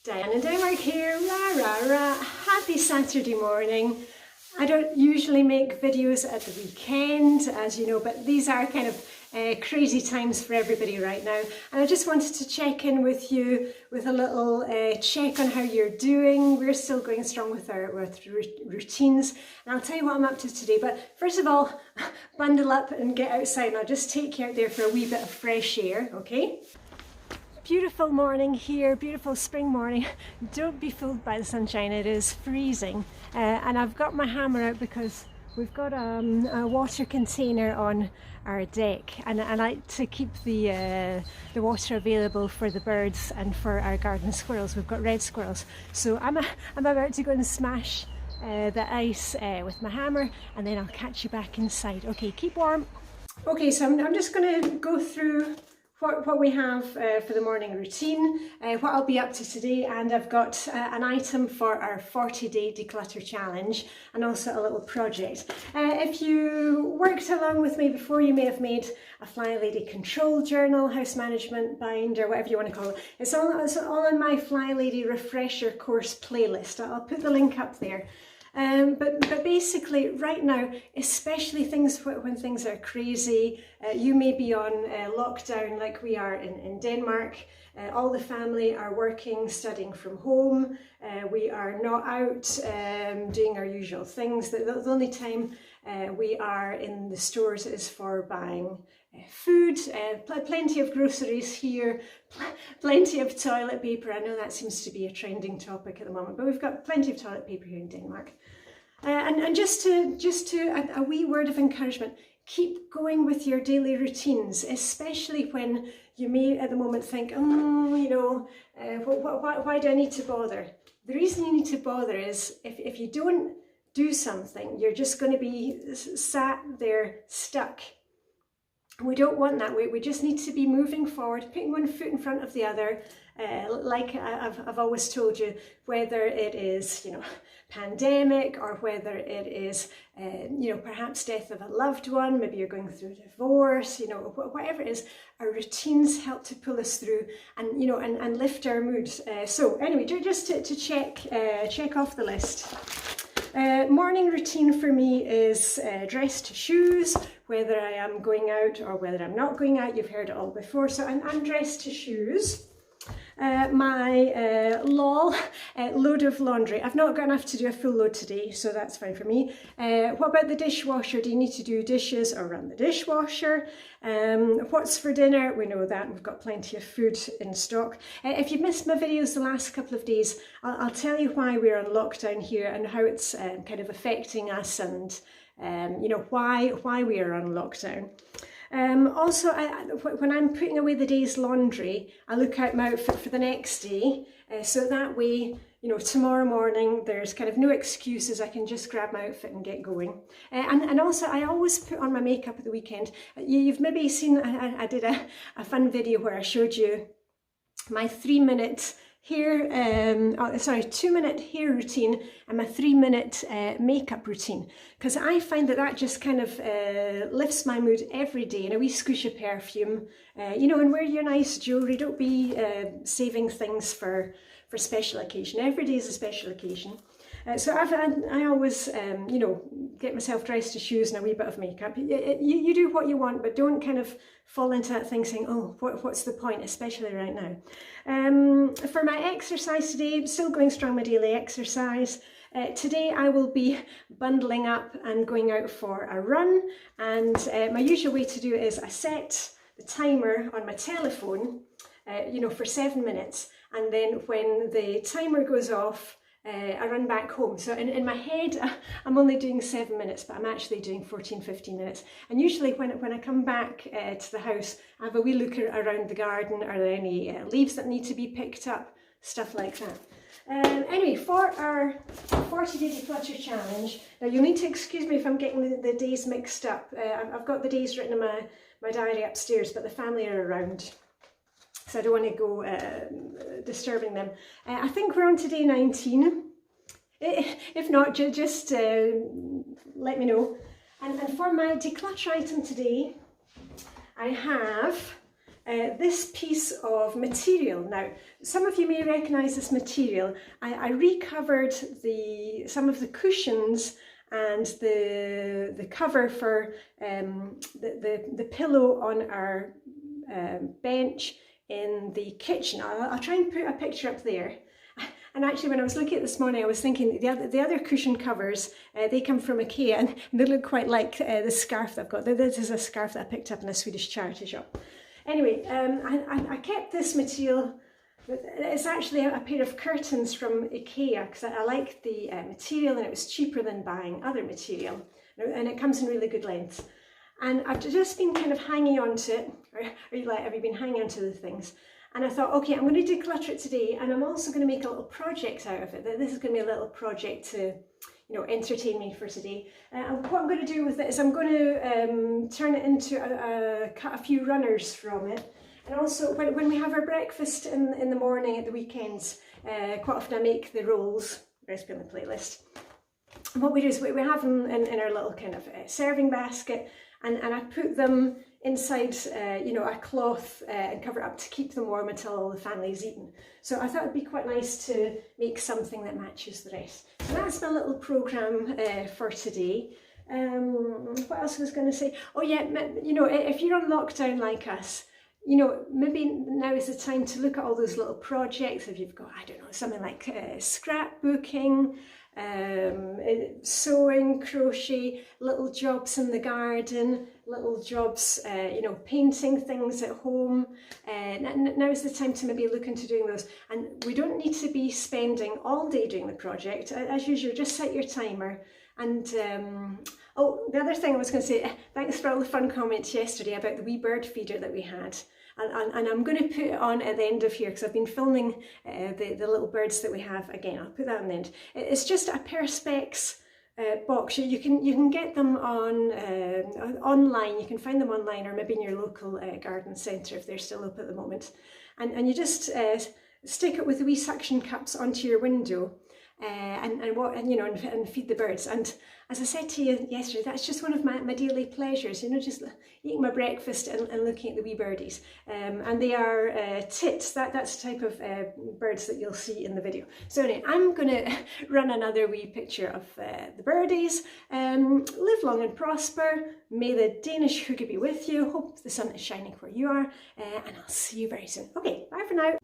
Diane and Denmark here, rah rah rah, happy Saturday morning. I don't usually make videos at the weekend, as you know, but these are kind of crazy times for everybody right now. And I just wanted to check in with you with a little check on how you're doing. We're still going strong with our routines, and I'll tell you what I'm up to today. But first of all, bundle up and get outside, and I'll just take you out there for a wee bit of fresh air, okay? Beautiful morning here, beautiful spring morning. Don't be fooled by the sunshine, it is freezing. And I've got my hammer out because we've got a water container on our deck, and I like to keep the water available for the birds and for our garden squirrels. We've got red squirrels. So I'm about to go and smash the ice with my hammer, and then I'll catch you back inside. Okay, keep warm. Okay, so I'm just going to go through what we have for the morning routine, what I'll be up to today, and I've got an item for our 40-day declutter challenge and also a little project. If you worked along with me before, you may have made a Flylady control journal, house management binder, whatever you want to call it. It's all on my Flylady refresher course playlist. I'll put the link up there. But basically right now, especially when things are crazy, you may be on lockdown like we are in Denmark. All the family are working, studying from home. We are not out doing our usual things. The only time we are in the stores is for buying food, plenty of groceries here, plenty of toilet paper. I know that seems to be a trending topic at the moment, but we've got plenty of toilet paper here in Denmark. And just to a wee word of encouragement, keep going with your daily routines, especially when you may at the moment think, oh, you know, why do I need to bother? The reason you need to bother is if you don't do something, you're just going to be sat there stuck. We don't want that. We just need to be moving forward, putting one foot in front of the other, like I've always told you, whether it is, you know, pandemic, or whether it is, you know, perhaps death of a loved one, maybe you're going through a divorce, you know, whatever it is, our routines help to pull us through and, you know, and lift our moods. So anyway, just to check off the list. Morning routine for me is dress to shoes, whether I am going out or whether I'm not going out. You've heard it all before. So I'm dressed to shoes. My load of laundry. I've not got enough to do a full load today, so that's fine for me. What about the dishwasher? Do you need to do dishes or run the dishwasher? What's for dinner? We know that. We've got plenty of food in stock. If you've missed my videos the last couple of days, I'll tell you why we're on lockdown here and how it's kind of affecting us, and you know, why we are on lockdown. Also, when I'm putting away the day's laundry, I look out my outfit for the next day, so that way, you know, tomorrow morning there's kind of no excuses. I can just grab my outfit and get going. And also, I always put on my makeup at the weekend. You've maybe seen, I did a fun video where I showed you my 2-minute hair routine and my 3-minute makeup routine, because I find that just kind of lifts my mood every day. And a wee squish of perfume, you know, and wear your nice jewellery. Don't be saving things for special occasion. Every day is a special occasion. So I always, you know, get myself dressed to shoes and a wee bit of makeup. You do what you want, but don't kind of fall into that thing saying, oh, what's the point, especially right now. For my exercise today, I'm still going strong, my daily exercise. Today I will be bundling up and going out for a run, and my usual way to do it is I set the timer on my telephone, you know, for 7 minutes, and then when the timer goes off, I run back home. So in my head, I'm only doing 7 minutes, but I'm actually doing 14-15 minutes. And usually when I come back to the house, I have a wee look around the garden. Are there any leaves that need to be picked up? Stuff like that. Anyway, for our 40-day declutter challenge, now you'll need to excuse me if I'm getting the days mixed up. I've got the days written in my diary upstairs, but the family are around, so I don't want to go disturbing them. I think we're on to day 19. If not, just let me know. And for my declutter item today, I have this piece of material. Now, some of you may recognise this material. I recovered some of the cushions and the cover for the pillow on our bench in the kitchen. I'll try and put a picture up there. And actually, when I was looking at it this morning, I was thinking the other cushion covers, they come from IKEA, and they look quite like the scarf that I've got. This is a scarf that I picked up in a Swedish charity shop. Anyway, I kept this material. It's actually a pair of curtains from IKEA, because I like the material, and it was cheaper than buying other material. And it comes in really good lengths. And I've just been kind of hanging on to it. Have you been hanging on to the things? And I thought, okay, I'm going to declutter it today, and I'm also going to make a little project out of it. This is going to be a little project to, entertain me for today. And what I'm going to do with it is I'm going to turn it into cut a few runners from it. And also, when we have our breakfast in the morning at the weekends, quite often I make the rolls, recipe on the playlist. And what we do is we have them in our little kind of serving basket, and I put them inside, a cloth and cover it up to keep them warm until all the family's eaten. So I thought it'd be quite nice to make something that matches the rest. So that's my little programme for today. What else was I going to say? Oh yeah, if you're on lockdown like us, maybe now is the time to look at all those little projects. If you've got, I don't know, something like scrapbooking, sewing, crochet, little jobs in the garden, little jobs, painting things at home. Now is the time to maybe look into doing those. And we don't need to be spending all day doing the project. As usual, just set your timer. And the other thing I was going to say, thanks for all the fun comments yesterday about the wee bird feeder that we had. And I'm going to put it on at the end of here, because I've been filming the little birds that we have. Again, I'll put that on the end. It's just a Perspex box. You can get them on online. You can find them online, or maybe in your local garden centre if they're still open at the moment. And you just stick it with the wee suction cups onto your window. And feed the birds. And as I said to you yesterday, that's just one of my daily pleasures, just eating my breakfast and looking at the wee birdies. And they are tits. That's the type of birds that you'll see in the video. So anyway, I'm going to run another wee picture of the birdies. Live long and prosper. May the Danish hygge be with you. Hope the sun is shining where you are. And I'll see you very soon. Okay, bye for now.